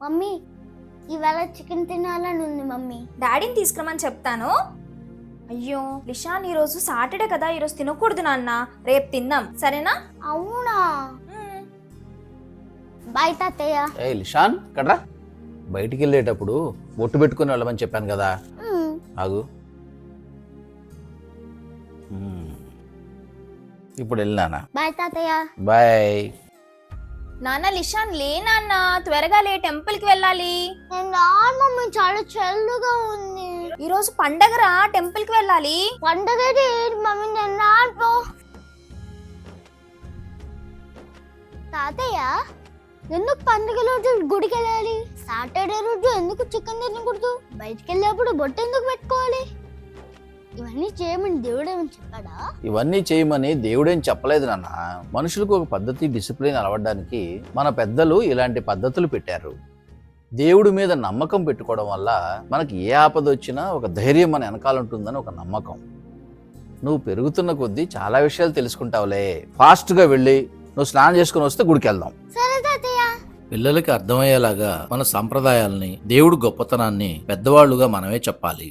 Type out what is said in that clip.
Mummy ఇవాళ chicken తినాలని ఉంది మమ్మీ. డాడీని తీసుకురమని చెప్తాను. అయ్యో లిషాన్, ఈరోజు సాటర్డే కదా, ఈరోజు తినకూడదు నాన్న, రేపు తిందాం సరేనా? అవునా? బాయ్ తాతయ్య. ఏ లిషాన్ కట్రా, బయటికి వెళ్ళేటప్పుడు బొట్టు పెట్టుకుని వెళ్ళమని చెప్పాను కదా. ఆగు. ఇప్పుడు వెళ్ళినానా? బాయ్ తాతయ్య. బాయ్. నాన్న లిషాన్ లే నాన్న, త్వరగా లే, టెంపుల్ కి వెళ్ళాలి. నేను రాను మమ్మీ, చాలా చల్లగా ఉంది. ఈ రోజు పండగరా, టెంపుల్ కి వెళ్ళాలి. పండగ మమ్మీ, నేను రాను. తాతయ్య ఎందుకు పండుగ రోజు గుడికి వెళ్ళాలి? సాటర్డే రోజు ఎందుకు చికెన్ తినకూడదు? బయటికి వెళ్ళేప్పుడు బొట్టు ఎందుకు పెట్టుకోవాలి? ఇవన్నీ చేయమని దేవుడు ఏమని చెప్పాడా? ఇవన్నీ చేయమని దేవుడేం చెప్పలేదు నాన్న. మనుషులకు ఒక పద్ధతి, డిసిప్లిన్ అలవడానికి మన పెద్దలు ఇలాంటి పద్ధతులు పెట్టారు. దేవుడి మీద నమ్మకం పెట్టుకోవడం వల్ల మనకి ఏ ఆపద వచ్చినా ఒక ధైర్యం మన వెనకాల ఉంటుందని ఒక నమ్మకం. నువ్వు పెరుగుతున్న కొద్దీ చాలా విషయాలు తెలుసుకుంటావులే. ఫాస్ట్గా వెళ్ళి నువ్వు స్నానం చేసుకుని వస్తే గుడికి వెళ్దాం. సరే తాతయ్య. పిల్లలకి అర్థమయ్యేలాగా మన సంప్రదాయాల్ని, దేవుడి గొప్పతనాన్ని పెద్దవాళ్ళుగా మనమే చెప్పాలి.